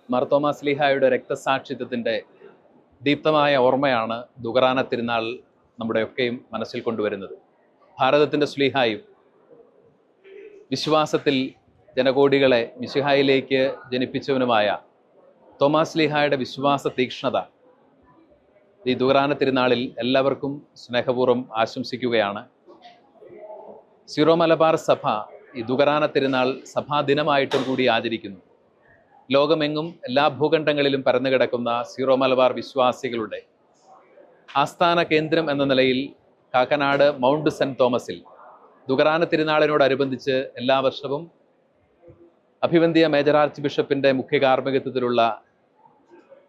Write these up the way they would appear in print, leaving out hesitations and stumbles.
മാർത്തോമാ ശ്ലീഹായുടെ രക്തസാക്ഷിത്വത്തിൻ്റെ ദീപ്തമായ ഓർമ്മയാണ് ദുകറാന തിരുനാൾ നമ്മുടെയൊക്കെയും മനസ്സിൽ കൊണ്ടുവരുന്നത്. ഭാരതത്തിൻ്റെ ശ്ലീഹായും വിശ്വാസത്തിൽ ജനകോടികളെ മിശിഹായിലേക്ക് ജനിപ്പിച്ചവനുമായ തോമാ ശ്ലീഹായുടെ വിശ്വാസ തീക്ഷ്ണത ഈ ദുകറാന തിരുനാളിൽ എല്ലാവർക്കും സ്നേഹപൂർവ്വം ആശംസിക്കുകയാണ്. സീറോ മലബാർ സഭ ഈ ദുകറാന തിരുനാൾ സഭാദിനമായിട്ടും കൂടി ആചരിക്കുന്നു. ലോകമെങ്ങും എല്ലാ ഭൂഖണ്ഡങ്ങളിലും പരന്നു കിടക്കുന്ന സീറോ മലബാർ വിശ്വാസികളുടെ ആസ്ഥാന കേന്ദ്രം എന്ന നിലയിൽ കാക്കനാട് മൗണ്ട് സെൻറ്റ് തോമസിൽ ദുകറാന തിരുനാളിനോടനുബന്ധിച്ച് എല്ലാ വർഷവും അഭിവന്ധ്യ മേജർ ആർച്ച് ബിഷപ്പിൻ്റെ മുഖ്യ കാർമ്മികത്വത്തിലുള്ള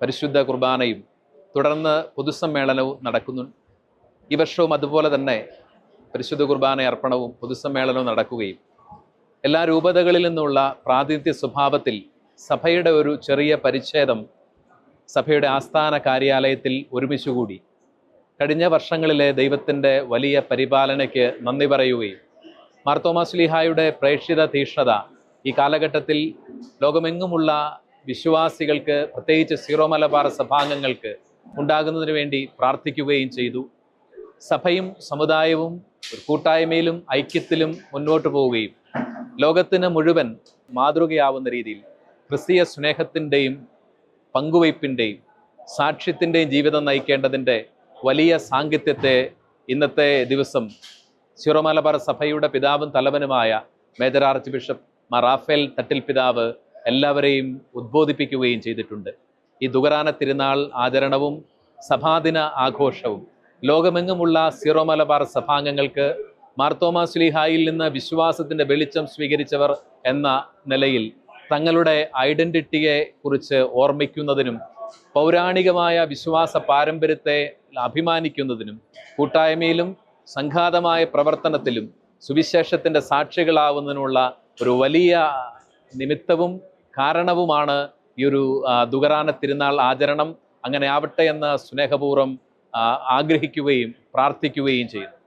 പരിശുദ്ധ കുർബാനയും തുടർന്ന് പൊതുസമ്മേളനവും നടക്കുന്നു. ഈ വർഷവും അതുപോലെ തന്നെ പരിശുദ്ധ കുർബാന അർപ്പണവും പൊതുസമ്മേളനവും നടക്കുകയും എല്ലാ രൂപതകളിൽ നിന്നുള്ള പ്രാതിനിധ്യ സ്വഭാവത്തിൽ സഭയുടെ ഒരു ചെറിയ പരിച്ഛേദം സഭയുടെ ആസ്ഥാന കാര്യാലയത്തിൽ ഒരുമിച്ചുകൂടി കഴിഞ്ഞ വർഷങ്ങളിലെ ദൈവത്തിൻ്റെ വലിയ പരിപാലനയ്ക്ക് നന്ദി പറയുകയും മാർത്തോമാ ശ്ലീഹായുടെ പ്രേക്ഷിത തീക്ഷ്ണത ഈ കാലഘട്ടത്തിൽ ലോകമെങ്ങുമുള്ള വിശ്വാസികൾക്ക്, പ്രത്യേകിച്ച് സീറോ മലബാർ സഭാംഗങ്ങൾക്ക് ഉണ്ടാകുന്നതിന് വേണ്ടി പ്രാർത്ഥിക്കുകയും ചെയ്തു. സഭയും സമുദായവും ഒരു കൂട്ടായ്മയിലും ഐക്യത്തിലും മുന്നോട്ട് പോവുകയും ലോകത്തിന് മുഴുവൻ മാതൃകയാവുന്ന രീതിയിൽ ക്രിസ്തീയ സ്നേഹത്തിൻ്റെയും പങ്കുവയ്പ്പിൻ്റെയും സാക്ഷ്യത്തിൻ്റെയും ജീവിതം നയിക്കേണ്ടതിൻ്റെ വലിയ സാങ്കത്യത്തെ ഇന്നത്തെ ദിവസം സീറോ മലബാർ സഭയുടെ പിതാവും തലവനുമായ major archbishop Mar Raphael Thattil പിതാവ് എല്ലാവരെയും ഉദ്ബോധിപ്പിക്കുകയും ചെയ്തിട്ടുണ്ട്. ഈ ദുകറാന തിരുനാൾ ആചരണവും സഭാദിന ആഘോഷവും ലോകമെങ്ങുമുള്ള സീറോ മലബാർ സഭാംഗങ്ങൾക്ക് മാർത്തോമാ ശ്ലീഹായിൽ നിന്ന് വിശ്വാസത്തിൻ്റെ വെളിച്ചം സ്വീകരിച്ചവർ എന്ന നിലയിൽ തങ്ങളുടെ ഐഡൻറ്റിറ്റിയെ കുറിച്ച് ഓർമ്മിക്കുന്നതിനും പൗരാണികമായ വിശ്വാസ പാരമ്പര്യത്തെ അഭിമാനിക്കുന്നതിനും കൂട്ടായ്മയിലും സംഘാതമായ പ്രവർത്തനത്തിലും സുവിശേഷത്തിൻ്റെ സാക്ഷികളാവുന്നതിനുള്ള ഒരു വലിയ നിമിത്തവും കാരണവുമാണ് ഈ ഒരു ദുകറാന തിരുനാൾ ആചരണം. അങ്ങനെ ആവട്ടെ എന്ന് സ്നേഹപൂർവ്വം ആഗ്രഹിക്കുകയും പ്രാർത്ഥിക്കുകയും ചെയ്യുന്നു.